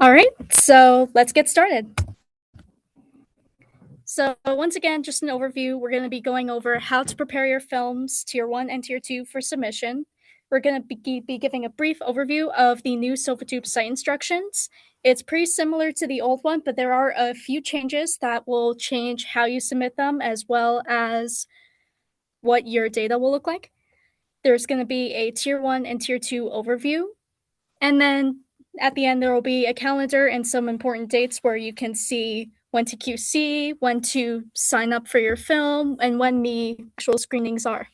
All right, so let's get started. So once again, just an overview. We're going to be going over how to prepare your films, Tier 1 and Tier 2 for submission. We're going to be giving a brief overview of the new SOFATube site instructions. It's pretty similar to the old one, but there are a few changes that will change how you submit them as well as what your data will look like. There's going to be a Tier 1 and Tier 2 overview. And then at the end, there will be a calendar and some important dates where you can see when to QC, when to sign up for your film, and when the actual screenings are.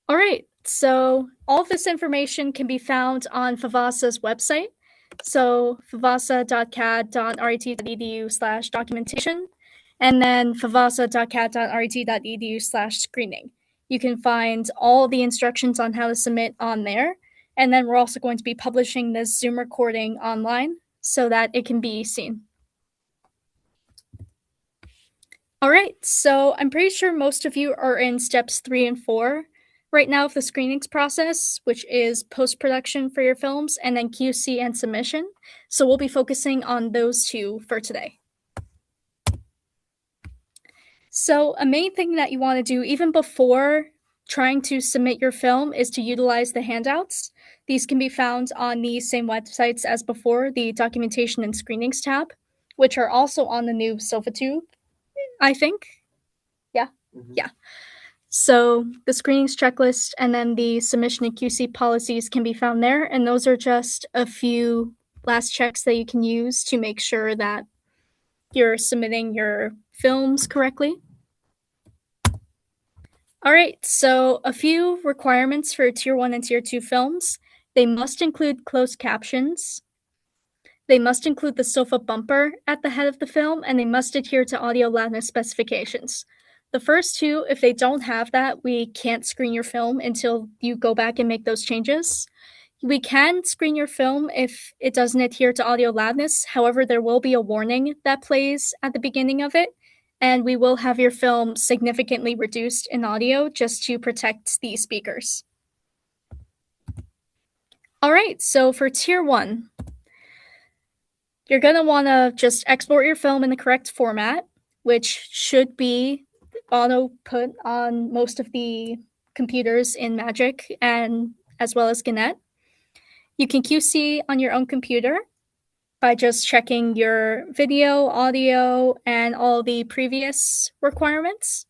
All right, so all of this information can be found on FVASA's website. So fvasa.cad.ret.edu/documentation, and then fvasa.cad.ret.edu/screening. You can find all the instructions on how to submit on there. And then we're also going to be publishing this Zoom recording online so that it can be seen. All right, so I'm pretty sure most of you are in steps 3 and 4 right now of the screenings process, which is post-production for your films and then QC and submission. So we'll be focusing on those two for today. So a main thing that you want to do even before trying to submit your film is to utilize the handouts. These can be found on the same websites as before, the documentation and screenings tab, which are also on the new SOFATube, I think. Yeah. Yeah. So the screenings checklist and then the submission and QC policies can be found there. And those are just a few last checks that you can use to make sure that you're submitting your films correctly. All right, so a few requirements for Tier 1 and Tier 2 films. They must include closed captions. They must include the SOFA bumper at the head of the film, and they must adhere to audio loudness specifications. The first two, if they don't have that, we can't screen your film until you go back and make those changes. We can screen your film if it doesn't adhere to audio loudness. However, there will be a warning that plays at the beginning of it, and we will have your film significantly reduced in audio just to protect the speakers. All right, so for Tier 1, you're going to want to just export your film in the correct format, which should be auto put on most of the computers in Magic and as well as Gannett. You can QC on your own computer by just checking your video, audio, and all the previous requirements.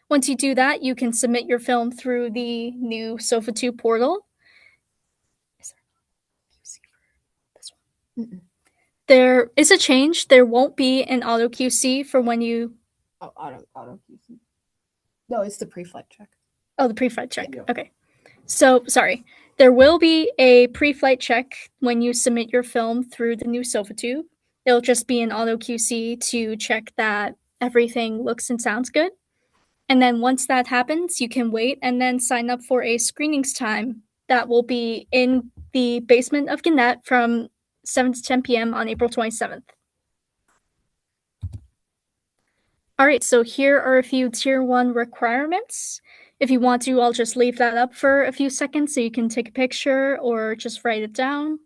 Once you do that, you can submit your film through the new SOFATube portal. Is there QC for this one? Mm-mm. There is a change. There won't be an auto QC for when you... Oh, auto QC. No, it's the pre-flight check. Oh, the pre-flight check. Yeah. Okay. So, sorry. There will be a pre-flight check when you submit your film through the new SOFATube. It'll just be an auto QC to check that everything looks and sounds good. And then once that happens, you can wait and then sign up for a screenings time that will be in the basement of Gannett from 7 to 10 p.m. on April 27th. All right, so here are a few Tier 1 requirements. If you want to, I'll just leave that up for a few seconds so you can take a picture or just write it down.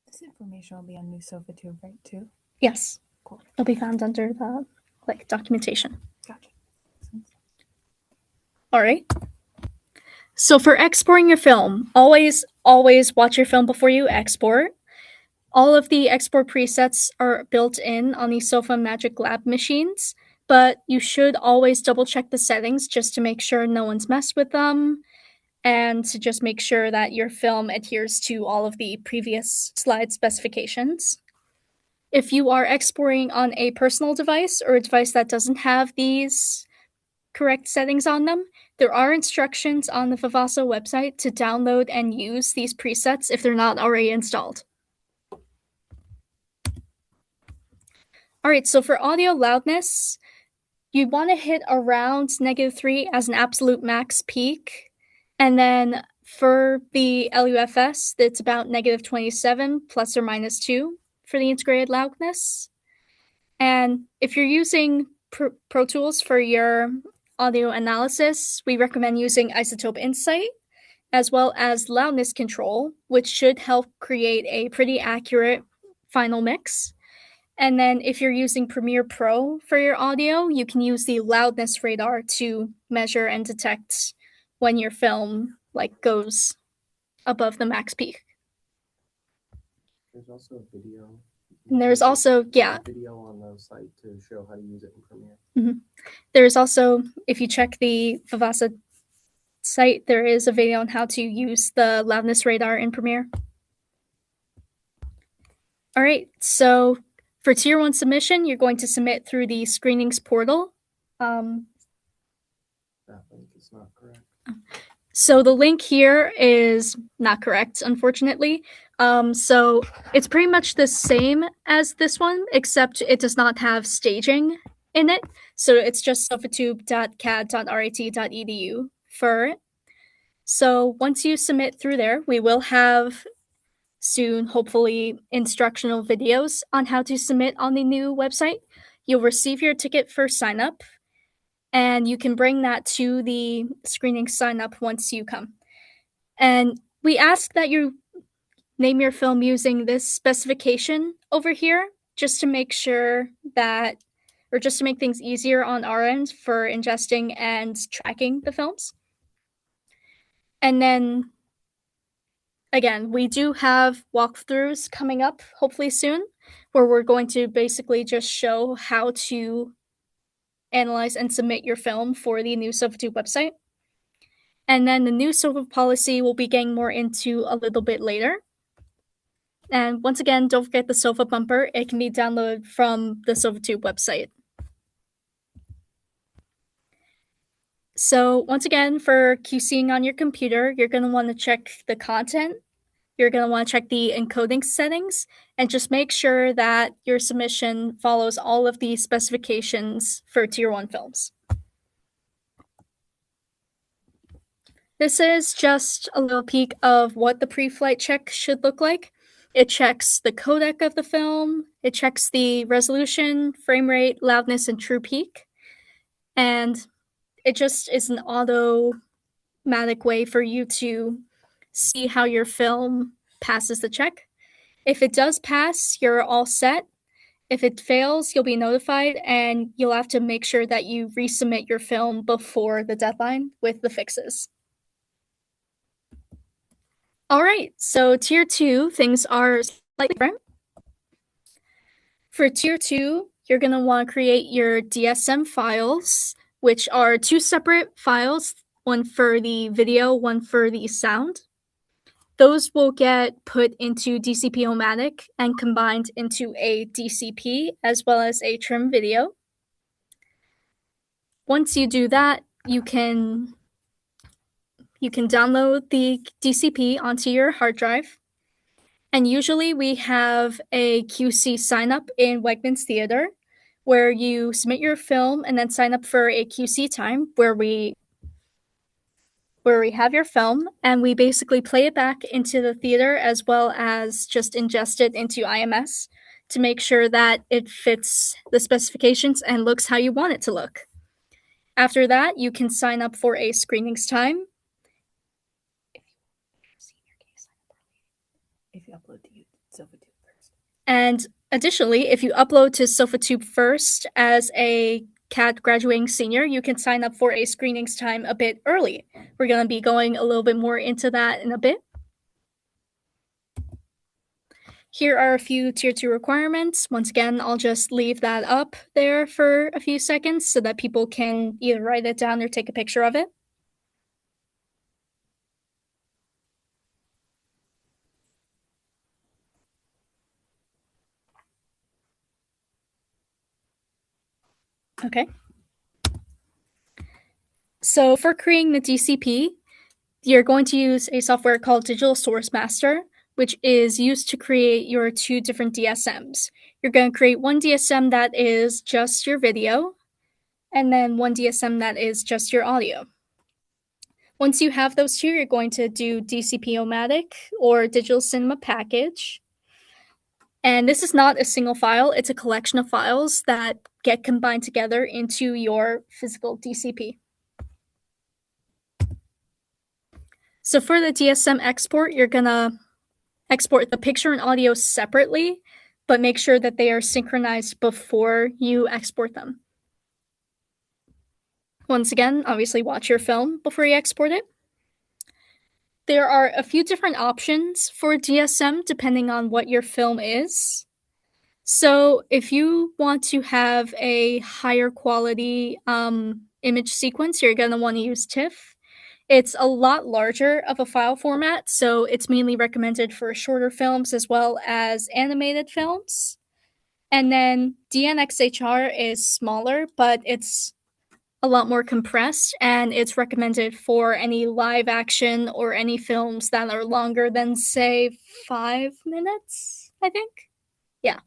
This information will be on new SOFATube, right, too? Yes. Cool. It'll be found under the documentation. Gotcha. All right. So for exporting your film, always watch your film before you export. All of the export presets are built in on the SOFA Magic Lab machines, but you should always double check the settings just to make sure no one's messed with them and to just make sure that your film adheres to all of the previous slide specifications. If you are exporting on a personal device or a device that doesn't have these correct settings on them, there are instructions on the FVASA website to download and use these presets if they're not already installed. All right, so for audio loudness, you want to hit around -3 as an absolute max peak. And then for the LUFS, it's about -27 ± 2 for the integrated loudness. And if you're using Pro Tools for your audio analysis, we recommend using Isotope Insight as well as loudness control, which should help create a pretty accurate final mix. And then if you're using Premiere Pro for your audio, you can use the loudness radar to measure and detect when your film like goes above the max peak. There's also a video. And there's also, yeah, a video on the site to show how to use it in Premiere. Mm-hmm. There's also, if you check the FVASA site, there is a video on how to use the loudness radar in Premiere. All right, so for Tier 1 submission, you're going to submit through the screenings portal. That link is not correct. So the link here is not correct, unfortunately. So it's pretty much the same as this one, except it does not have staging in it. So it's just sofatube.cad.rat.edu for it. So once you submit through there, we will have soon, hopefully, instructional videos on how to submit on the new website. You'll receive your ticket for sign up, and you can bring that to the screening sign up once you come. And we ask that you name your film using this specification over here, just to make sure that, or just to make things easier on our end for ingesting and tracking the films. And then, again, we do have walkthroughs coming up, hopefully soon, where we're going to basically just show how to analyze and submit your film for the new SOFATube website. And then the new SOFA policy we'll be getting more into a little bit later. And once again, don't forget the SOFA bumper. It can be downloaded from the SOFATube website. So once again, for QCing on your computer, you're going to want to check the content. You're going to want to check the encoding settings and just make sure that your submission follows all of the specifications for Tier 1 films. This is just a little peek of what the pre-flight check should look like. It checks the codec of the film, it checks the resolution, frame rate, loudness, and true peak. And it just is an automatic way for you to see how your film passes the check. If it does pass, you're all set. If it fails, you'll be notified, and you'll have to make sure that you resubmit your film before the deadline with the fixes. All right, so Tier 2, things are slightly different. For Tier 2, you're going to want to create your DSM files, which are two separate files, one for the video, one for the sound. Those will get put into DCP-O-Matic and combined into a DCP as well as a trim video. Once you do that, you can download the DCP onto your hard drive. And usually we have a QC sign up in Wegmans Theater where you submit your film and then sign up for a QC time where we have your film and we basically play it back into the theater as well as just ingest it into IMS to make sure that it fits the specifications and looks how you want it to look. After that, you can sign up for a screenings time. If you upload to SOFATube first. And additionally, if you upload to SOFATube first as a CAD graduating senior, you can sign up for a screenings time a bit early. We're going to be going a little bit more into that in a bit. Here are a few Tier 2 requirements. Once again, I'll just leave that up there for a few seconds so that people can either write it down or take a picture of it. Okay. So for creating the DCP, you're going to use a software called Digital Source Master, which is used to create your two different DSMs. You're going to create one DSM that is just your video, and then one DSM that is just your audio. Once you have those two, you're going to do DCP-O-Matic or Digital Cinema Package. And this is not a single file, it's a collection of files that get combined together into your physical DCP. So for the DSM export, you're gonna export the picture and audio separately, but make sure that they are synchronized before you export them. Once again, obviously watch your film before you export it. There are a few different options for DSM depending on what your film is. So if you want to have a higher quality image sequence, you're going to want to use TIFF. It's a lot larger of a file format, so it's mainly recommended for shorter films as well as animated films. And then DNxHR is smaller, but it's a lot more compressed, and it's recommended for any live action or any films that are longer than, say, 5 minutes, I think. Yeah.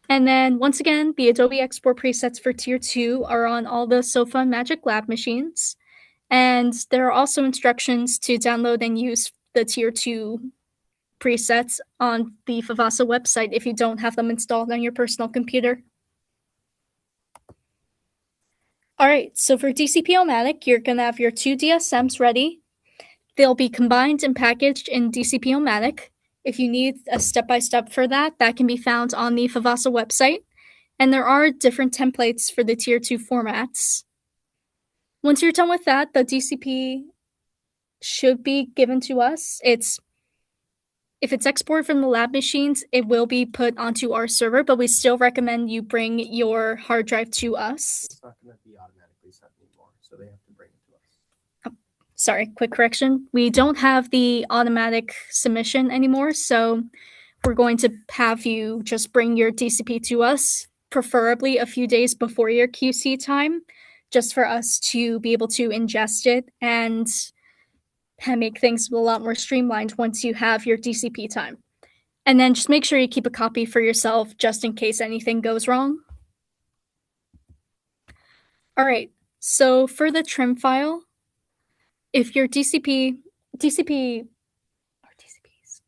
And then, once again, the Adobe export presets for Tier 2 are on all the SOFA and Magic Lab machines. And there are also instructions to download and use the Tier 2 presets on the FVASA website if you don't have them installed on your personal computer. All right, so for DCP-O-Matic, you're going to have your 2 DSMs ready. They'll be combined and packaged in DCP-O-Matic. If you need a step-by-step for that, that can be found on the FVASA website. And there are different templates for the Tier 2 formats. Once you're done with that, the DCP should be given to us. If it's exported from the lab machines, it will be put onto our server, but we still recommend you bring your hard drive to us. It's not going to be automatically sent anymore, so they have to bring it to us. Sorry, quick correction. We don't have the automatic submission anymore, so we're going to have you just bring your DCP to us, preferably a few days before your QC time, just for us to be able to ingest it and make things a lot more streamlined once you have your DCP time. And then just make sure you keep a copy for yourself just in case anything goes wrong. All right, so for the trim file, if your DCP or DCPs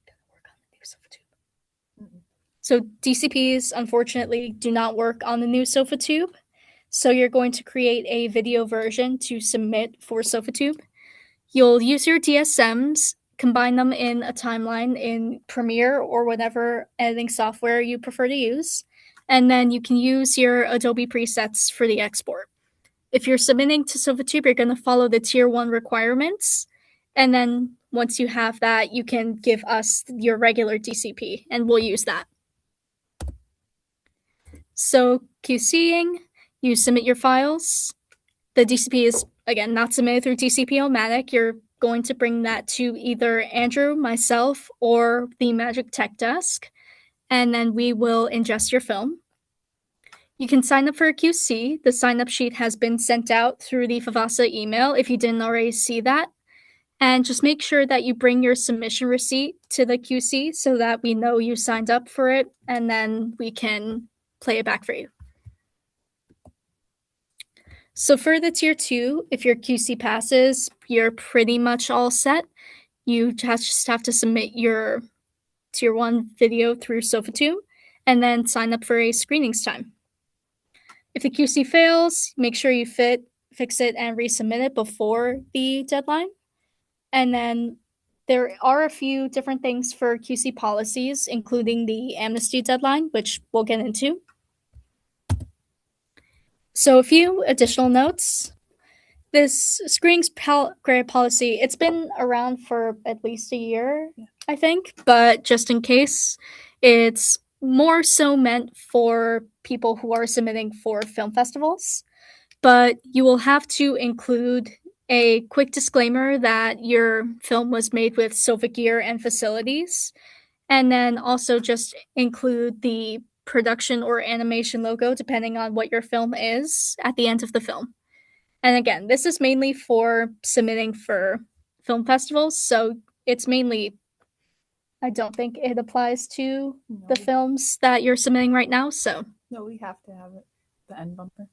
gonna work on the new SOFATube. So DCPs unfortunately do not work on the new SOFATube. So you're going to create a video version to submit for SOFATube. You'll use your DSMs, combine them in a timeline in Premiere or whatever editing software you prefer to use, and then you can use your Adobe presets for the export. If you're submitting to SOFATube, you're going to follow the Tier 1 requirements, and then once you have that, you can give us your regular DCP, and we'll use that. So QCing, you submit your files. The DCP is, again, not submitted through DCP-O-Matic. You're going to bring that to either Andrew, myself, or the Magic Tech Desk, and then we will ingest your film. You can sign up for a QC. The sign-up sheet has been sent out through the FVASA email if you didn't already see that. And just make sure that you bring your submission receipt to the QC so that we know you signed up for it, and then we can play it back for you. So for the Tier 2, if your QC passes, you're pretty much all set. You just have to submit your Tier 1 video through SOFATube and then sign up for a screenings time. If the QC fails, make sure you fix it and resubmit it before the deadline. And then there are a few different things for QC policies, including the amnesty deadline, which we'll get into. So a few additional notes. This screenings grade policy, it's been around for at least a year, I think, but just in case, it's more so meant for people who are submitting for film festivals. But you will have to include a quick disclaimer that your film was made with SOFA gear and facilities, and then also just include the production or animation logo, depending on what your film is, at the end of the film. And again, this is mainly for submitting for film festivals, so it's mainly, I don't think it applies to the films that you're submitting right now, so. No, we have to have it. The end bumper.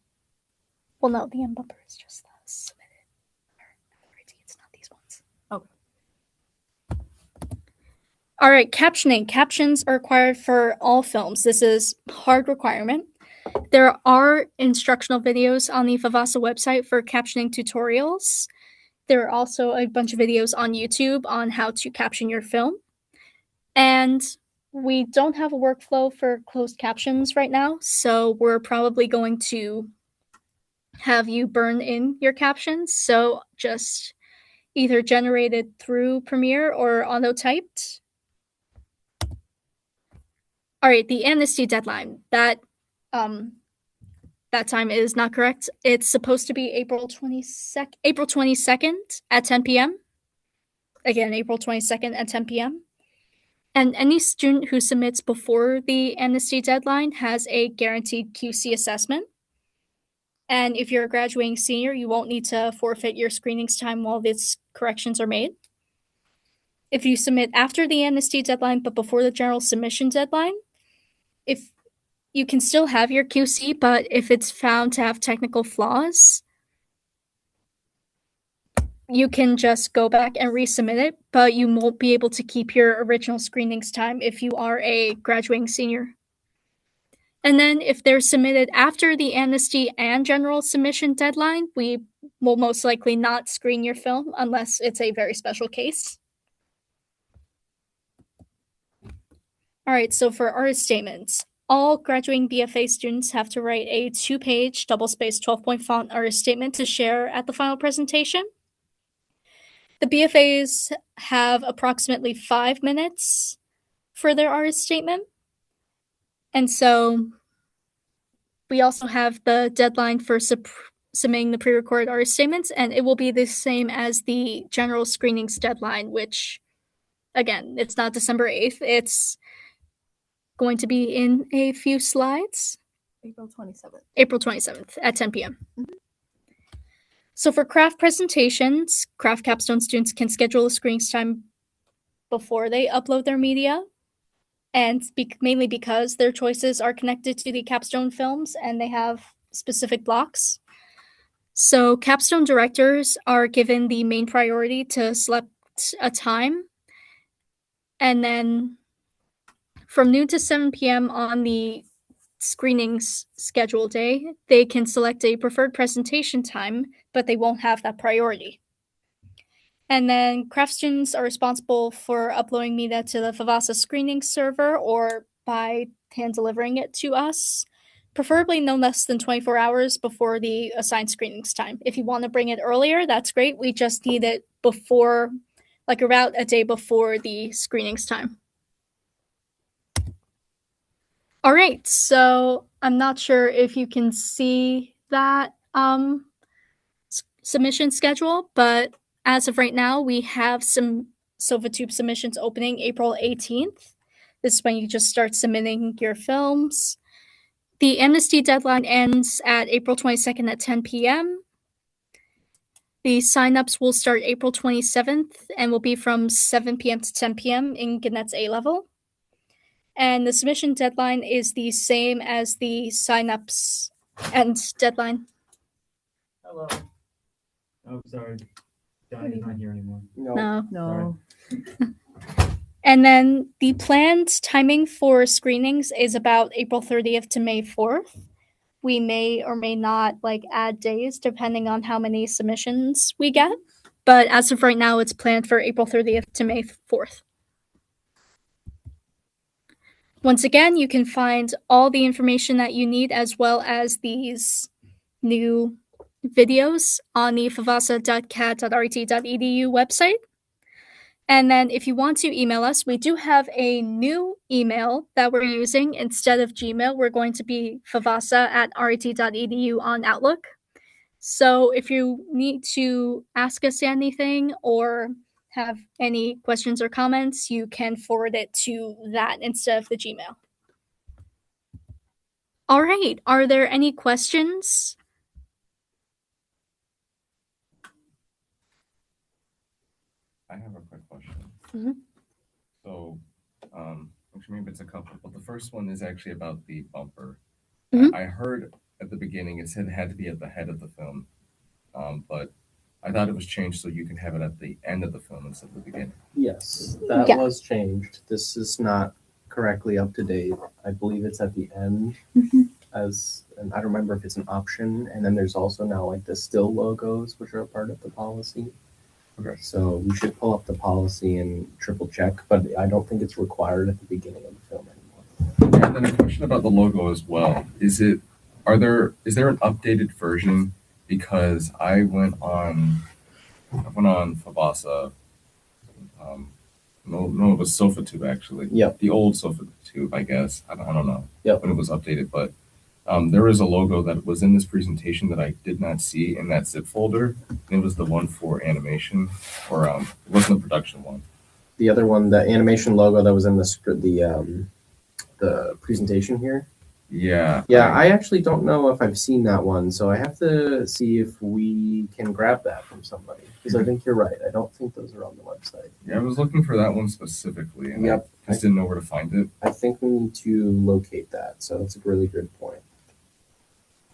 Well, no, the end bumper is just submitted. It's not these ones. Okay. All right, captioning. Captions are required for all films. This is hard requirement. There are instructional videos on the FVASA website for captioning tutorials. There are also a bunch of videos on YouTube on how to caption your film. And we don't have a workflow for closed captions right now, so we're probably going to have you burn in your captions. So just either generated through Premiere or auto-typed. All right, the amnesty deadline. That time is not correct. It's supposed to be April 22nd at 10 p.m. Again, April 22nd at 10 p.m. And any student who submits before the amnesty deadline has a guaranteed QC assessment. And if you're a graduating senior, you won't need to forfeit your screenings time while these corrections are made. If you submit after the amnesty deadline but before the general submission deadline, if you can still have your QC, but if it's found to have technical flaws, you can just go back and resubmit it, but you won't be able to keep your original screenings time if you are a graduating senior. And then if they're submitted after the amnesty and general submission deadline, we will most likely not screen your film unless it's a very special case. All right, so for artist statements, all graduating BFA students have to write a 2-page double-spaced 12-point font artist statement to share at the final presentation. The BFAs have approximately 5 minutes for their artist statement. And so we also have the deadline for submitting the pre-recorded artist statements, and it will be the same as the general screenings deadline, which, again, it's not December 8th. It's going to be in a few slides. April 27th. April 27th at 10 p.m. So for craft presentations, craft capstone students can schedule a screenings time before they upload their media, and mainly because their choices are connected to the capstone films and they have specific blocks. So capstone directors are given the main priority to select a time, and then from noon to 7 p.m. on the screenings schedule day, they can select a preferred presentation time, but they won't have that priority. And then craft students are responsible for uploading media to the FVASA screening server or by hand delivering it to us, preferably no less than 24 hours before the assigned screenings time. If you want to bring it earlier, that's great. We just need it before, like about a day before the screenings time. All right, so I'm not sure if you can see that submission schedule, but as of right now, we have some SOFATube submissions opening April 18th. This is when you just start submitting your films. The amnesty deadline ends at April 22nd at 10 p.m. The signups will start April 27th and will be from 7 p.m. to 10 p.m. in Gannett's A-level. And the submission deadline is the same as the signups end deadline. Hello. Oh, sorry. Donnie's not here anymore. No. No. And then the planned timing for screenings is about April 30th to May 4th. We may or may not add days depending on how many submissions we get. But as of right now, it's planned for April 30th to May 4th. Once again, you can find all the information that you need as well as these new videos on the fvasa.cat.ret.edu website. And then if you want to email us, we do have a new email that we're using. Instead of Gmail, we're going to be fvasa@ret.edu on Outlook. So if you need to ask us anything or have any questions or comments, you can forward it to that instead of the Gmail. All right. Are there any questions? I have a quick question. Mhm. So, actually, maybe it's a couple, but the first one is actually about the bumper. Mhm. I heard at the beginning it said it had to be at the head of the film, but I thought it was changed so you can have it at the end of the film instead of the beginning. Yes, that Yeah. was changed. This is not correctly up to date. I believe it's at the end and I don't remember if it's an option. And then there's also now like the still logos, which are a part of the policy. Okay. So we should pull up the policy and triple check, but I don't think it's required at the beginning of the film anymore. And then a question about the logo as well. Is there an updated version? Because I went on FVASA. No, it was SOFATube actually. Yep. The old SOFATube, I guess. I don't know. Yep. When it was updated, but there is a logo that was in this presentation that I did not see in that zip folder. It was the one for animation, or it wasn't the production one. The other one, the animation logo that was in the presentation here. Yeah. Yeah, I actually don't know if I've seen that one, so I have to see if we can grab that from somebody. Because I think you're right. I don't think those are on the website. Yeah, I was looking for that one specifically, and Yep. I just didn't know where to find it. I think we need to locate that, so that's a really good point.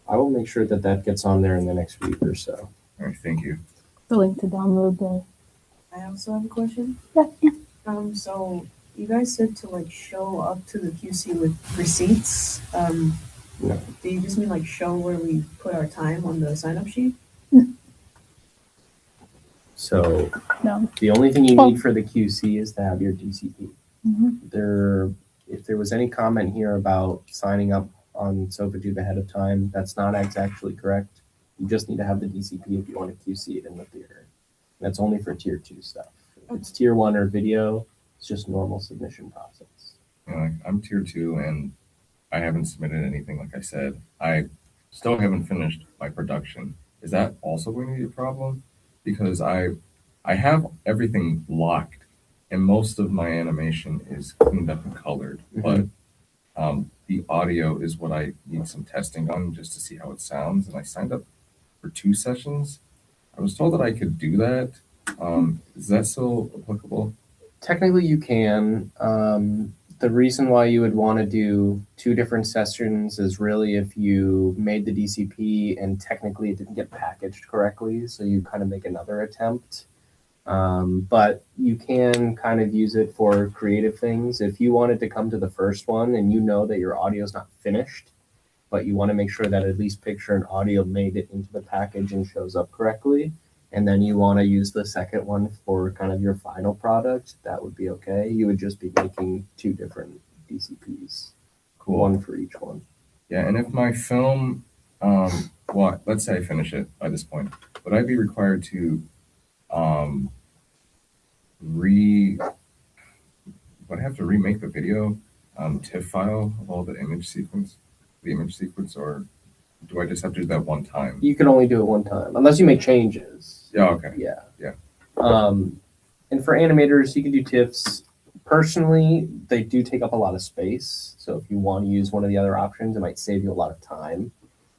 I will make sure that that gets on there in the next week or so. All right, thank you. The link to download the. I also have a question. Yeah. So you guys said to like show up to the QC with receipts. No. Do you just mean like show where we put our time on the sign up sheet? So No. the only thing you need for the QC is to have your DCP. Mhm. If there was any comment here about signing up on SOFATube ahead of time, that's not actually correct. You just need to have the DCP if you want to QC it in the theater. That's only for tier 2 stuff. If it's tier 1 or video, it's just normal submission process. You know, like, I'm tier 2 and I haven't submitted anything. Like I said, I still haven't finished my production. Is that also going to be a problem? Because I have everything locked, and most of my animation is cleaned up and colored. But the audio is what I need some testing on just to see how it sounds. And I signed up for 2 sessions. I was told that I could do that. Is that still applicable? Technically, you can. The reason why you would want to do 2 different sessions is really if you made the DCP and technically it didn't get packaged correctly, so you kind of make another attempt. But you can kind of use it for creative things. If you wanted to come to the first one and you know that your audio is not finished, but you want to make sure that at least picture and audio made it into the package and shows up correctly, and then you want to use the second one for kind of your final product, that would be okay. You would just be making 2 different DCPs, Cool. one for each one. Yeah, and if my film, well, let's say I finish it by this point, would I be required to would I have to remake the video TIFF file of all the image sequence, or do I just have to do that one time? You can only do it one time, unless you make changes. Yeah, okay. Yeah. Yeah. And for animators, you can do TIFFs. Personally, they do take up a lot of space. So if you want to use one of the other options, it might save you a lot of time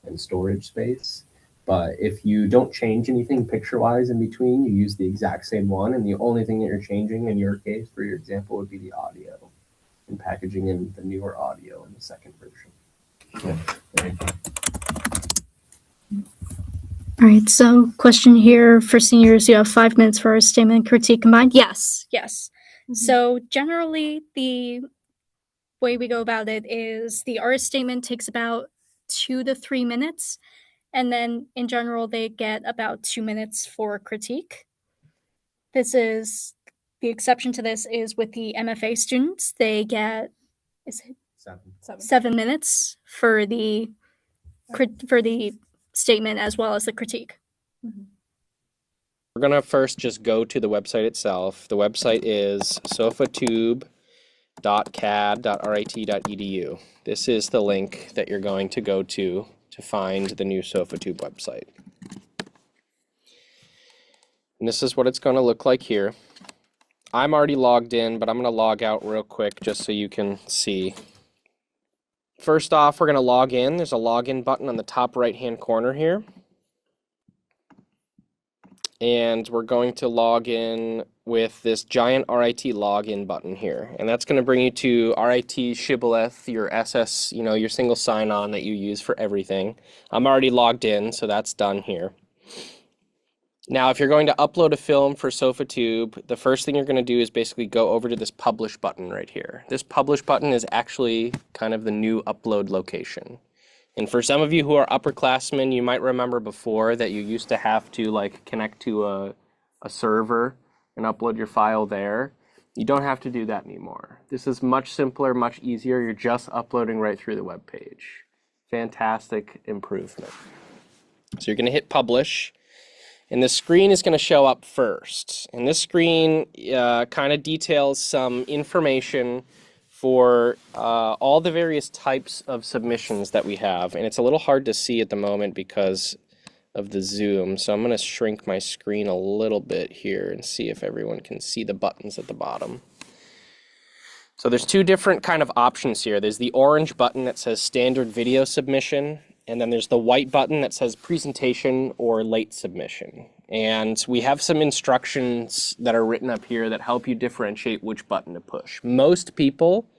and storage space. But if you don't change anything picture-wise in between, you use the exact same one, and the only thing that you're changing in your case, for your example, would be the audio and packaging in the newer audio in the second version. Cool. Thank you. All right, so question here for seniors, you have 5 minutes for a statement and critique combined? Yes. So generally, the way we go about it is the artist statement takes about 2 to 3 minutes, and then in general, they get about 2 minutes for critique. The exception to this is with the MFA students, they get 7 minutes for the statement as well as the critique. We're going to first just go to the website itself. The website is sofatube.cad.rit.edu. This is the link that you're going to go to find the new SOFATube website. And this is what it's going to look like here. I'm already logged in, but I'm going to log out real quick just so you can see. First off, we're going to log in. There's a login button on the top right-hand corner here. And we're going to log in with this giant RIT login button here. And that's going to bring you to RIT Shibboleth, your SS, your single sign-on that you use for everything. I'm already logged in, so that's done here. Now, if you're going to upload a film for SOFATube, the first thing you're going to do is basically go over to this publish button right here. This publish button is actually kind of the new upload location. And for some of you who are upperclassmen, you might remember before that you used to have to like connect to a server and upload your file there. You don't have to do that anymore. This is much simpler, much easier. You're just uploading right through the web page. Fantastic improvement. So you're going to hit publish. And the screen is going to show up first. And this screen kind of details some information for all the various types of submissions that we have. And it's a little hard to see at the moment because of the zoom. So I'm going to shrink my screen a little bit here and see if everyone can see the buttons at the bottom. So there's two different kind of options here. There's the orange button that says standard video submission. And then there's the white button that says presentation or late submission. And we have some instructions that are written up here that help you differentiate which button to push. Most people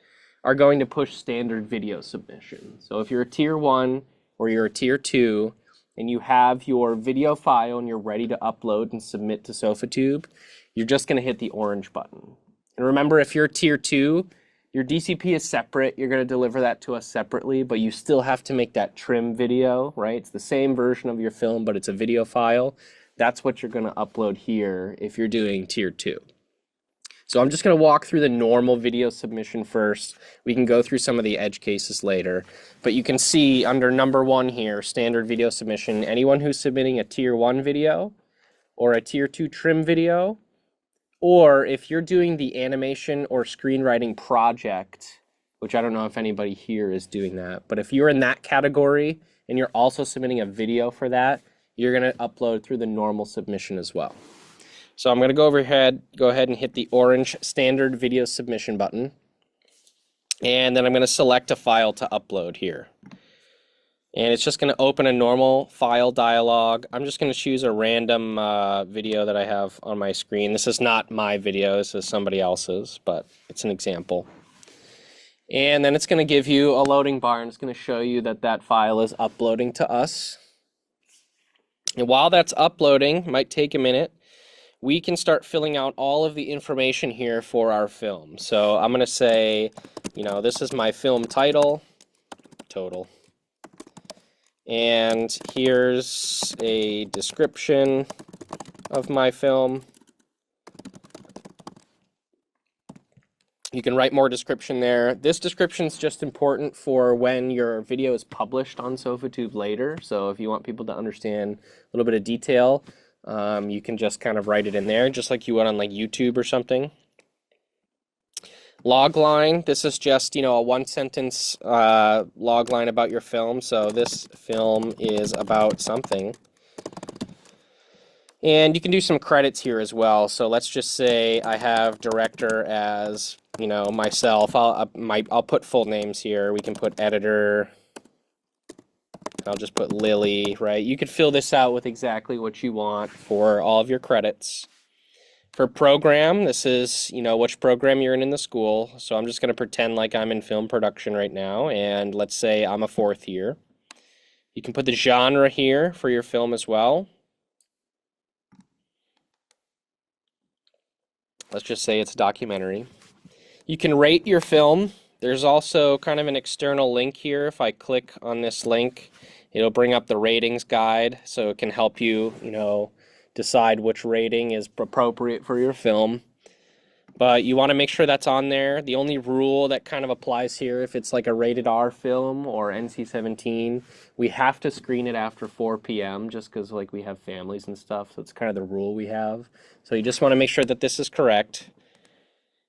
are going to push standard video submission. So if you're a tier 1 or you're a tier 2 and you have your video file and you're ready to upload and submit to SOFATube, you're just going to hit the orange button. And remember, if you're tier 2, your DCP is separate. You're going to deliver that to us separately, but you still have to make that trim video, right? It's the same version of your film, but it's a video file. That's what you're going to upload here if you're doing tier 2. So I'm just going to walk through the normal video submission first. We can go through some of the edge cases later. But you can see under number 1 here, standard video submission, anyone who's submitting a tier 1 video or a tier 2 trim video, or if you're doing the animation or screenwriting project, which I don't know if anybody here is doing that, but if you're in that category and you're also submitting a video for that, you're going to upload through the normal submission as well. So I'm going to go ahead and hit the orange standard video submission button. And then I'm going to select a file to upload here. And it's just going to open a normal file dialog. I'm just going to choose a random video that I have on my screen. This is not my video, this is somebody else's, but it's an example. And then it's going to give you a loading bar, and it's going to show you that that file is uploading to us. And while that's uploading, might take a minute, we can start filling out all of the information here for our film. So I'm going to say, you know, this is my film title, total. And here's a description of my film. You can write more description there. This description is just important for when your video is published on SOFATube later. So if you want people to understand a little bit of detail, you can just kind of write it in there, just like you would on like YouTube or something. Log line, this is just, you know, a one-sentence log line about your film. So this film is about something. And you can do some credits here as well. So let's just say I have director as, you know, myself. I'll put full names here. We can put editor. I'll just put Lily, right? You could fill this out with exactly what you want for all of your credits. For program, this is, you know, which program you're in the school. So I'm just going to pretend like I'm in film production right now. And let's say I'm a 4th year. You can put the genre here for your film as well. Let's just say it's a documentary. You can rate your film. There's also kind of an external link here. If I click on this link, it'll bring up the ratings guide. So it can help you, you know, decide which rating is appropriate for your film. But you want to make sure that's on there. The only rule that kind of applies here, if it's like a rated R film or NC-17, we have to screen it after 4 p.m. just because like we have families and stuff. So it's kind of the rule we have. So you just want to make sure that this is correct.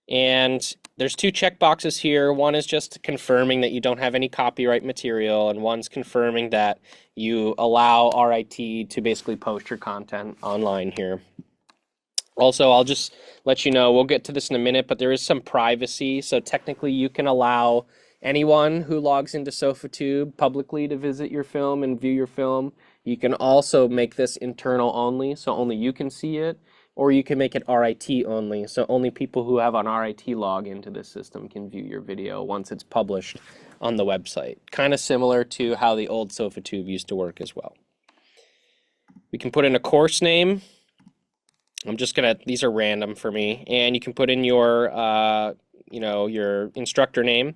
And there's 2 checkboxes here. One is just confirming that you don't have any copyright material, and one's confirming that you allow RIT to basically post your content online here. Also, I'll just let you know, we'll get to this in a minute, but there is some privacy. So technically you can allow anyone who logs into SOFATube publicly to visit your film and view your film. You can also make this internal only, so only you can see it. Or you can make it RIT only, so only people who have an RIT log into this system can view your video once it's published on the website. Kind of similar to how the old SOFATube used to work as well. We can put in a course name. these are random for me, and you can put in your, your instructor name.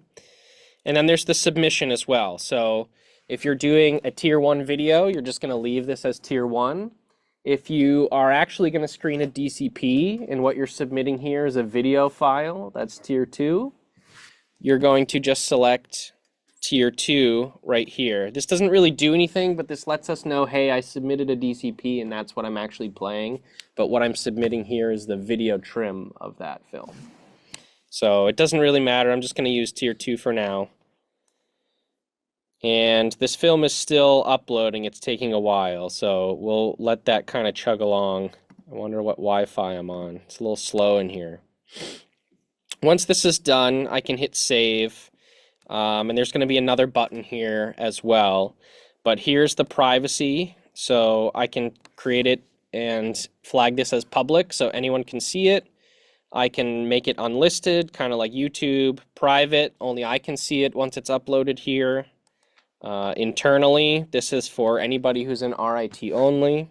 And then there's the submission as well. So if you're doing a tier 1 video, you're just going to leave this as tier 1. If you are actually going to screen a DCP and what you're submitting here is a video file, that's tier 2, you're going to just select tier 2 right here. This doesn't really do anything, but this lets us know, hey, I submitted a DCP and that's what I'm actually playing. But what I'm submitting here is the video trim of that film. So it doesn't really matter. I'm just going to use tier 2 for now. And this film is still uploading. It's taking a while, so we'll let that kind of chug along. I wonder what Wi-Fi I'm on. It's a little slow in here. Once this is done, I can hit save. And there's going to be another button here as well. But here's the privacy. So I can create it and flag this as public so anyone can see it. I can make it unlisted, kind of like YouTube, private. Only I can see it once it's uploaded here. Internally, this is for anybody who's in RIT only.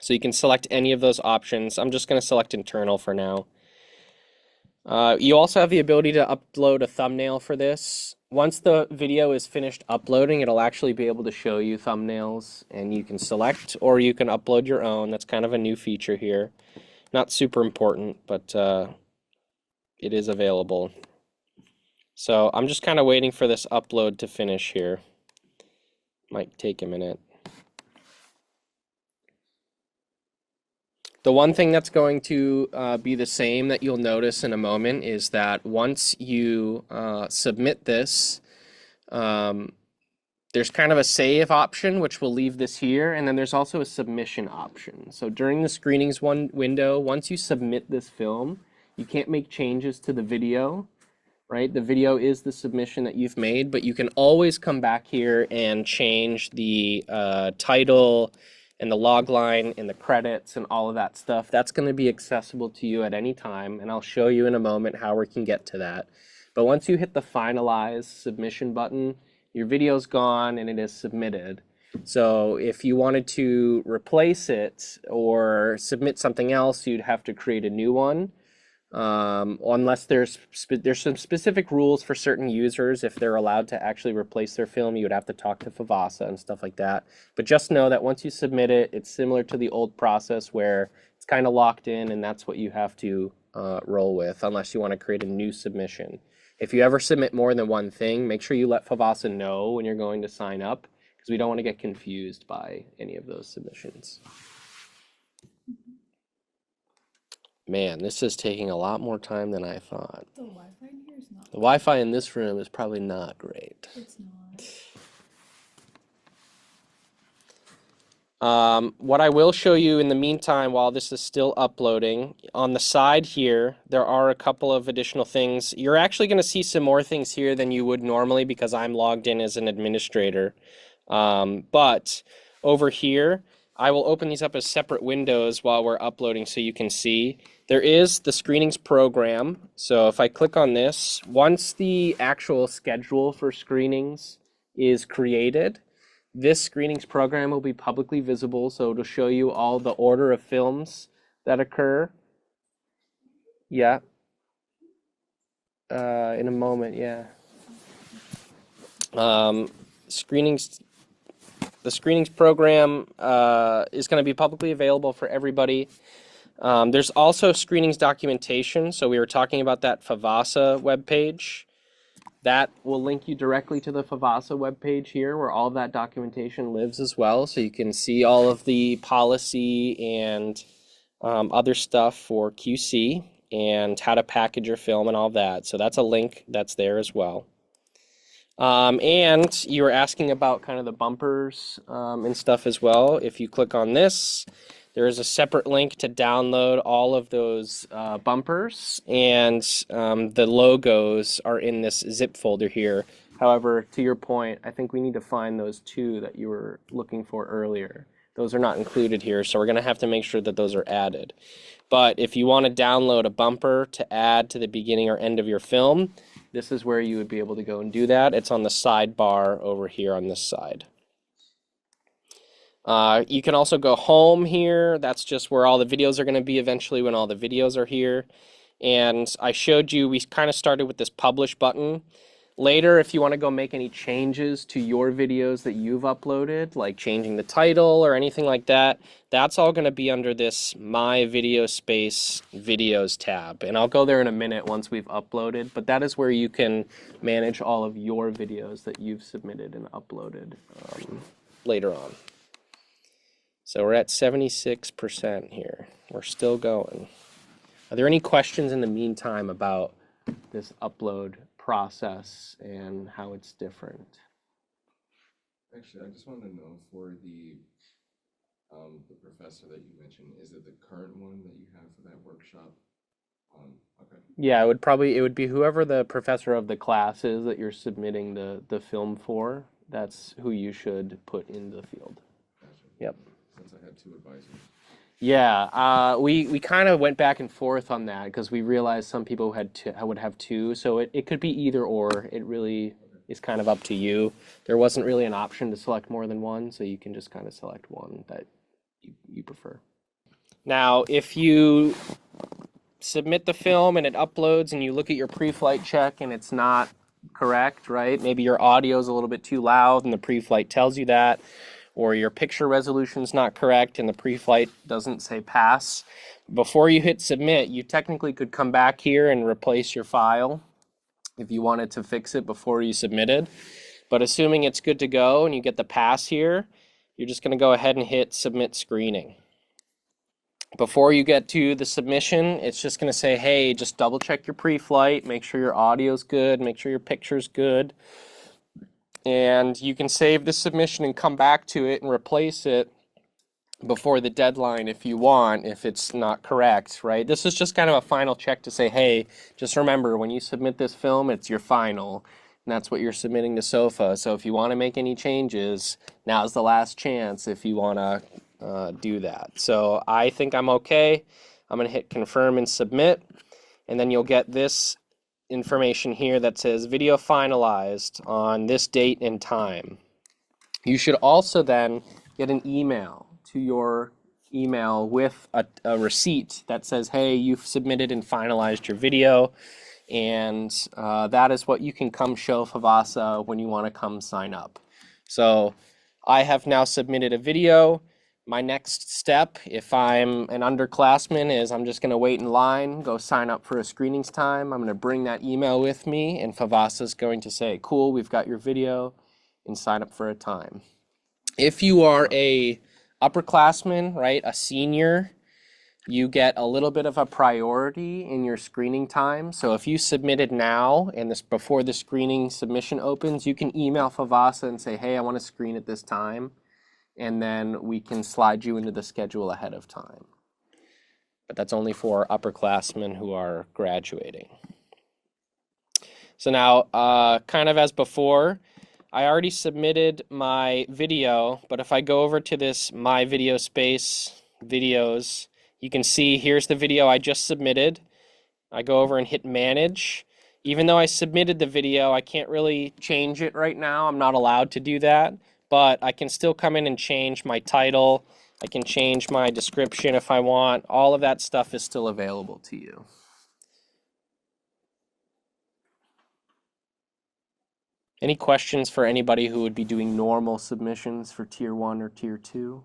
So you can select any of those options. I'm just going to select internal for now. You also have the ability to upload a thumbnail for this. Once the video is finished uploading, it'll actually be able to show you thumbnails, and you can select or you can upload your own. That's kind of a new feature here. Not super important, but it is available. So I'm just kind of waiting for this upload to finish here. Might take a minute. The one thing that's going to be the same that you'll notice in a moment is that once you submit this, there's kind of a save option, which will leave this here, and then there's also a submission option. So during the screenings window, once you submit this film, you can't make changes to the video, right? The video is the submission that you've made, but you can always come back here and change the title and the log line and the credits and all of that stuff. That's going to be accessible to you at any time, and I'll show you in a moment how we can get to that. But once you hit the finalize submission button, your video's gone and it is submitted. So if you wanted to replace it or submit something else, you'd have to create a new one. Unless there's some specific rules for certain users. If they're allowed to actually replace their film, you would have to talk to FVASA and stuff like that. But just know that once you submit it, it's similar to the old process where it's kind of locked in, and that's what you have to roll with, unless you want to create a new submission. If you ever submit more than one thing, make sure you let FVASA know when you're going to sign up, because we don't want to get confused by any of those submissions. Man, this is taking a lot more time than I thought. The Wi-Fi in here is not. The Wi-Fi in this room is probably not great. It's not. What I will show you in the meantime, while this is still uploading, on the side here, there are a couple of additional things. You're actually going to see some more things here than you would normally because I'm logged in as an administrator. But over here, I will open these up as separate windows while we're uploading so you can see. There is the screenings program. So if I click on this, once the actual schedule for screenings is created, this screenings program will be publicly visible. So it'll show you all the order of films that occur. Yeah. In a moment, yeah. The screenings program is going to be publicly available for everybody. There's also screenings documentation. So we were talking about that FVASA webpage. That will link you directly to the FVASA webpage here where all of that documentation lives as well. So you can see all of the policy and other stuff for QC and how to package your film and all that. So that's a link that's there as well. And you were asking about kind of the bumpers and stuff as well. If you click on this, there is a separate link to download all of those bumpers, and the logos are in this zip folder here. However, to your point, I think we need to find those two that you were looking for earlier. Those are not included here, so we're going to have to make sure that those are added. But if you want to download a bumper to add to the beginning or end of your film, this is where you would be able to go and do that. It's on the sidebar over here on this side. You can also go home here. That's just where all the videos are going to be eventually when all the videos are here. And I showed you, we kind of started with this publish button. Later, if you want to go make any changes to your videos that you've uploaded, like changing the title or anything like that, that's all going to be under this My Video Space Videos tab. And I'll go there in a minute once we've uploaded, but that is where you can manage all of your videos that you've submitted and uploaded later on. So we're at 76% here. We're still going. Are there any questions in the meantime about this upload process and how it's different? Actually, I just wanted to know for the professor that you mentioned, is it the current one that you have for that workshop? Okay. Yeah, it would be whoever the professor of the class is that you're submitting the film for. That's who you should put in the field. Gotcha. Yep. Since I had two advisors. Yeah, we kind of went back and forth on that because we realized some people would have two, so it could be either or. It really is kind of up to you. There wasn't really an option to select more than one, so you can just kind of select one that you prefer. Now, if you submit the film and it uploads and you look at your pre-flight check and it's not correct, right? Maybe your audio is a little bit too loud and the pre-flight tells you that, or your picture resolution is not correct and the pre-flight doesn't say pass. Before you hit submit, you technically could come back here and replace your file if you wanted to fix it before you submitted. But assuming it's good to go and you get the pass here, you're just going to go ahead and hit submit screening. Before you get to the submission, it's just going to say, hey, just double check your pre-flight, make sure your audio's good, make sure your picture's good. And you can save the submission and come back to it and replace it before the deadline if you want, if it's not correct, right? This is just kind of a final check to say, hey, just remember when you submit this film, it's your final, and that's what you're submitting to SOFA. So if you want to make any changes, now's the last chance if you want to do that. So I think I'm okay. I'm going to hit confirm and submit, and then you'll get this information here that says video finalized on this date and time. You should also then get an email to your email with a receipt that says, hey, you've submitted and finalized your video, and that is what you can come show FVASA when you want to come sign up. So I have now submitted a video. My next step, if I'm an underclassman, is I'm just going to wait in line, go sign up for a screenings time. I'm going to bring that email with me, and FVASA is going to say, cool, we've got your video, and sign up for a time. If you are a upperclassman, right, a senior, you get a little bit of a priority in your screening time. So if you submitted now and this before the screening submission opens, you can email FVASA and say, hey, I want to screen at this time. And then we can slide you into the schedule ahead of time. But that's only for upperclassmen who are graduating. So now, kind of as before, I already submitted my video, but if I go over to this My Video Space videos, you can see here's the video I just submitted. I go over and hit manage. Even though I submitted the video, I can't really change it right now. I'm not allowed to do that. But I can still come in and change my title. I can change my description if I want. All of that stuff is still available to you. Any questions for anybody who would be doing normal submissions for Tier 1 or Tier 2?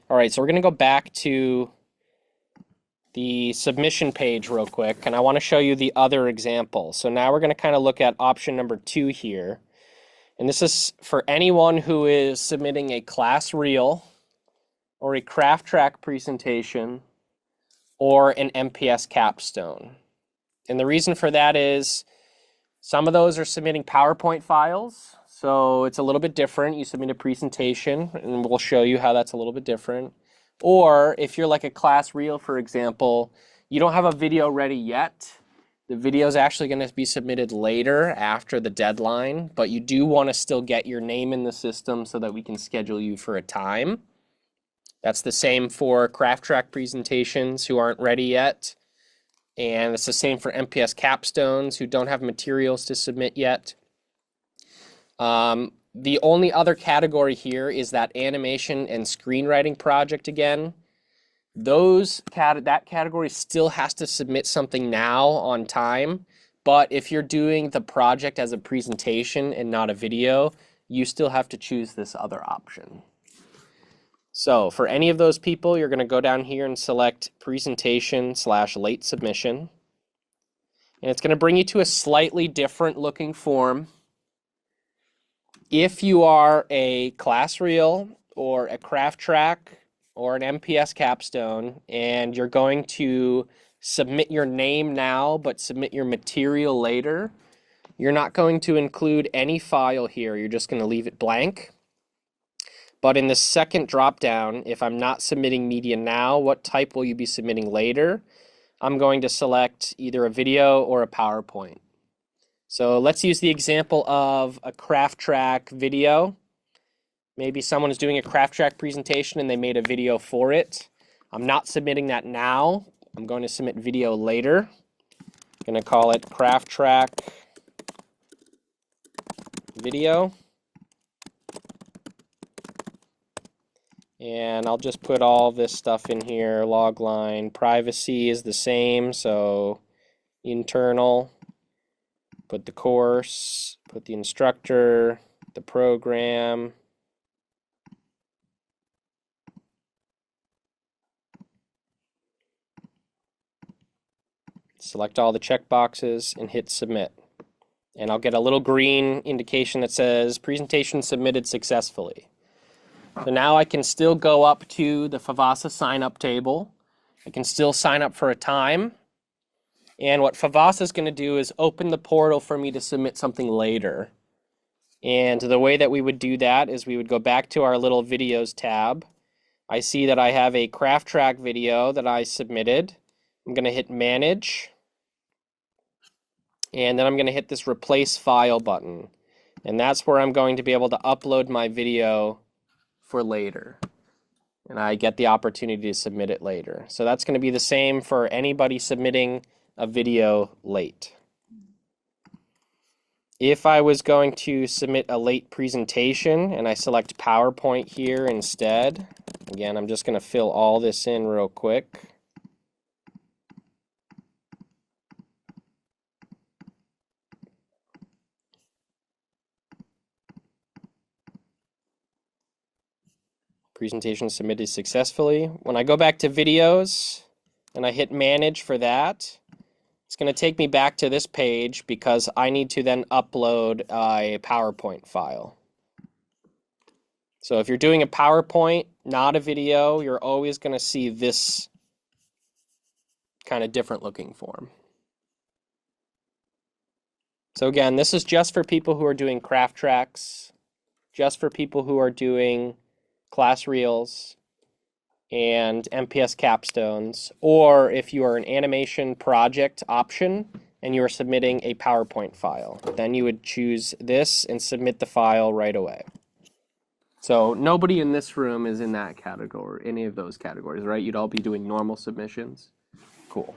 All right, so we're going to go back to the submission page real quick, and I want to show you the other example. So now we're going to kind of look at option number 2 here. And this is for anyone who is submitting a class reel or a craft track presentation or an MPS capstone. And the reason for that is some of those are submitting PowerPoint files, so it's a little bit different. You submit a presentation, and we'll show you how that's a little bit different. Or if you're like a class reel, for example, you don't have a video ready yet. The video is actually going to be submitted later after the deadline, but you do want to still get your name in the system so that we can schedule you for a time. That's the same for craft track presentations who aren't ready yet. And it's the same for MPS capstones who don't have materials to submit yet. The only other category here is that animation and screenwriting project again. That category still has to submit something now on time, but if you're doing the project as a presentation and not a video, you still have to choose this other option. So for any of those people, you're going to go down here and select presentation/late submission. And it's going to bring you to a slightly different looking form. If you are a class reel or a craft track or an MPS capstone, and you're going to submit your name now, but submit your material later, you're not going to include any file here. You're just going to leave it blank. But in the second dropdown, if I'm not submitting media now, what type will you be submitting later? I'm going to select either a video or a PowerPoint. So let's use the example of a craft track video. Maybe someone is doing a craft track presentation and they made a video for it. I'm not submitting that now. I'm going to submit video later. I'm going to call it craft track video. And I'll just put all this stuff in here. Log line privacy is the same, so internal. Put the course, put the instructor, the program. Select all the checkboxes and hit submit. And I'll get a little green indication that says presentation submitted successfully. So now I can still go up to the FVASA sign up table. I can still sign up for a time. And what FVASA is going to do is open the portal for me to submit something later. And the way that we would do that is we would go back to our little videos tab. I see that I have a craft track video that I submitted. I'm going to hit manage. And then I'm going to hit this replace file button. And that's where I'm going to be able to upload my video for later. And I get the opportunity to submit it later. So that's going to be the same for anybody submitting a video late. If I was going to submit a late presentation and I select PowerPoint here instead, again, I'm just going to fill all this in real quick. Presentation submitted successfully. When I go back to videos and I hit manage for that, it's going to take me back to this page because I need to then upload a PowerPoint file. So if you're doing a PowerPoint, not a video, you're always going to see this kind of different looking form. So again, this is just for people who are doing craft tracks, just for people who are doing class reels and MPS capstones, or if you are an animation project option and you are submitting a PowerPoint file, then you would choose this and submit the file right away. So nobody in this room is in that category, any of those categories, right? You'd all be doing normal submissions. Cool.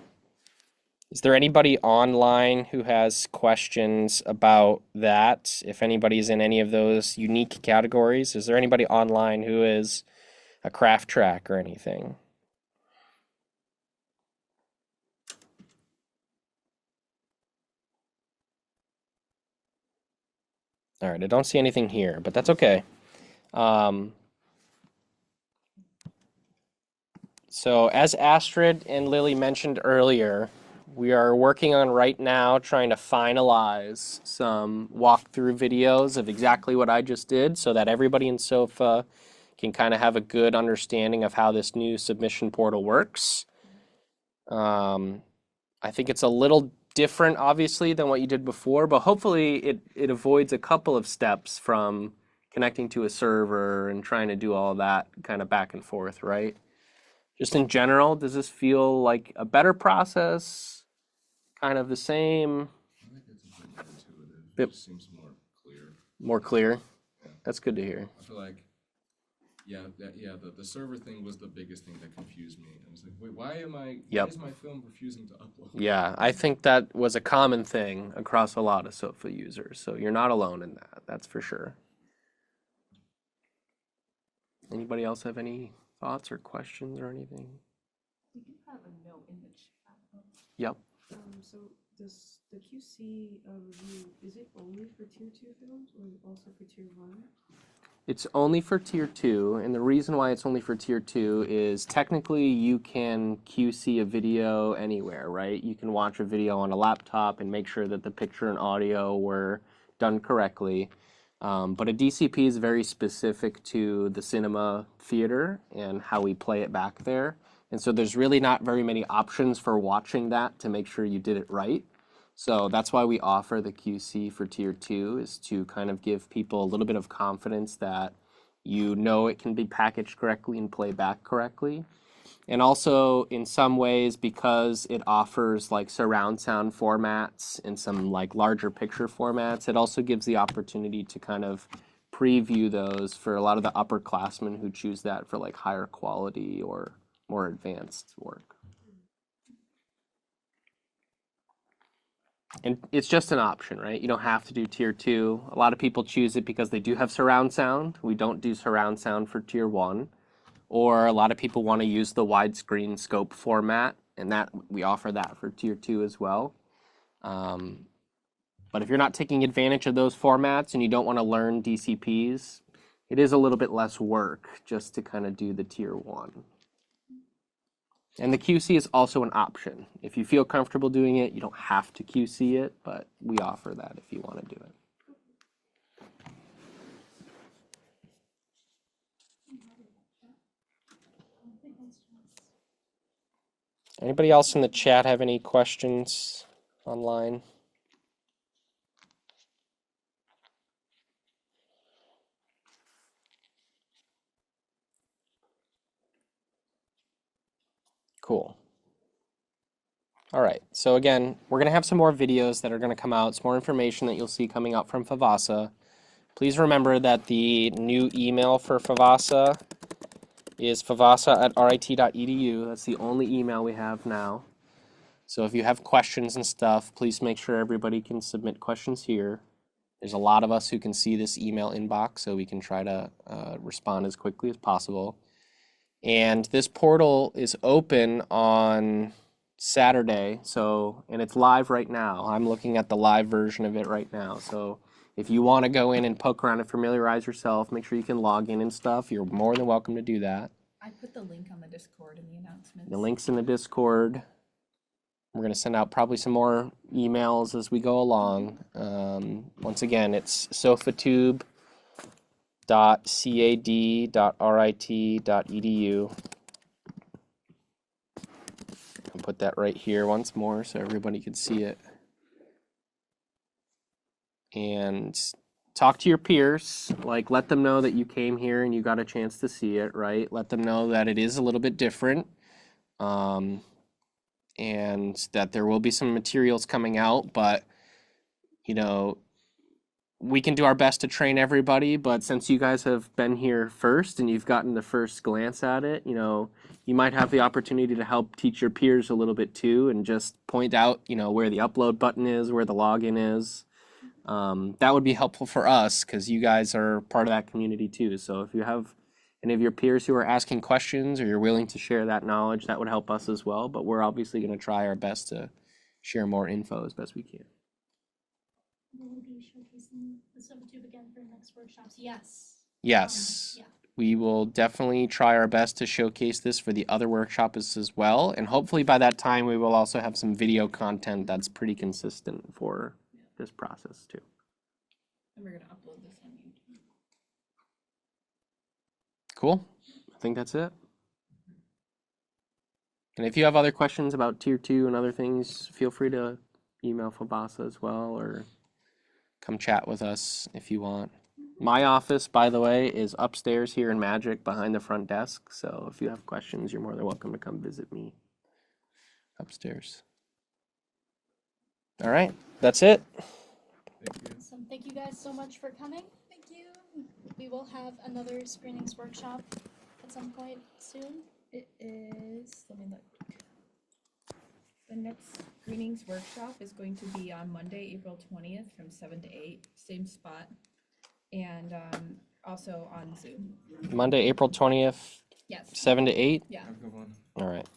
Is there anybody online who has questions about that? If anybody's in any of those unique categories, is there anybody online who is a craft track or anything? All right, I don't see anything here, but that's okay. So as Astrid and Lily mentioned earlier, we are working on right now trying to finalize some walkthrough videos of exactly what I just did so that everybody in SOFA can kind of have a good understanding of how this new submission portal works. I think it's a little different, obviously, than what you did before, but hopefully it avoids a couple of steps from connecting to a server and trying to do all that kind of back and forth, right? Just in general, does this feel like a better process? Kind of the same? I think it's a bit more intuitive. Yep. It just seems more clear. More clear? Yeah. That's good to hear. I feel like, the server thing was the biggest thing that confused me. I was like, wait, why is my film refusing to upload? Yeah, I think that was a common thing across a lot of SOFA users, so you're not alone in that, that's for sure. Anybody else have any thoughts or questions or anything? We do have a note in the chat. Yep. So does the QC review, is it only for tier 2 films or also for tier 1? It's only for tier 2, and the reason why it's only for tier 2 is technically you can QC a video anywhere, right? You can watch a video on a laptop and make sure that the picture and audio were done correctly. But a DCP is very specific to the cinema theater and how we play it back there. And so there's really not very many options for watching that to make sure you did it right. So that's why we offer the QC for tier 2, is to kind of give people a little bit of confidence that you know it can be packaged correctly and play back correctly. And also in some ways, because it offers like surround sound formats and some like larger picture formats, it also gives the opportunity to kind of preview those for a lot of the upperclassmen who choose that for like higher quality or more advanced work. And it's just an option, right? You don't have to do tier 2. A lot of people choose it because they do have surround sound. We don't do surround sound for tier 1. Or a lot of people want to use the widescreen scope format, and that we offer that for tier 2 as well. But if you're not taking advantage of those formats and you don't want to learn DCPs, it is a little bit less work just to kind of do the tier 1. And the QC is also an option. If you feel comfortable doing it, you don't have to QC it, but we offer that if you want to do it. Anybody else in the chat have any questions online? Cool. All right, so again, we're going to have some more videos that are going to come out, some more information that you'll see coming out from FVASA. Please remember that the new email for FVASA is favasa@rit.edu. That's the only email we have now. So if you have questions and stuff, please make sure everybody can submit questions here. There's a lot of us who can see this email inbox, so we can try to respond as quickly as possible. And this portal is open on Saturday, and it's live right now. I'm looking at the live version of it right now. So if you want to go in and poke around and familiarize yourself, make sure you can log in and stuff. You're more than welcome to do that. I put the link on the Discord in the announcements. The link's in the Discord. We're going to send out probably some more emails as we go along. Once again, it's sofatude.cad.rit.edu. I'll put that right here once more so everybody can see it. And talk to your peers, like let them know that you came here and you got a chance to see it, right? Let them know that it is a little bit different. And that there will be some materials coming out, but we can do our best to train everybody, but since you guys have been here first and you've gotten the first glance at it, you might have the opportunity to help teach your peers a little bit too, and just point out, where the upload button is, where the login is. That would be helpful for us because you guys are part of that community too. So if you have any of your peers who are asking questions or you're willing to share that knowledge, that would help us as well. But we're obviously going to try our best to share more info as best we can. Will we be showcasing the SOFATube again for next workshops? Yes. Yes. Yeah. We will definitely try our best to showcase this for the other workshops as well. And hopefully by that time, we will also have some video content that's pretty consistent for this process too. And we're going to upload this on YouTube. Cool. I think that's it. And if you have other questions about tier 2 and other things, feel free to email FVASA as well, or come chat with us if you want. My office, by the way, is upstairs here in Magic behind the front desk. So if you have questions, you're more than welcome to come visit me upstairs. All right, that's it. Awesome. Thank you guys so much for coming. Thank you. We will have another screenings workshop at some point soon. It is, let me look. The next screenings workshop is going to be on Monday, April 20th from 7 to 8, same spot. And also on Zoom. Monday, April 20th, Yes. 7 to 8? Yeah. Have a good one. All right.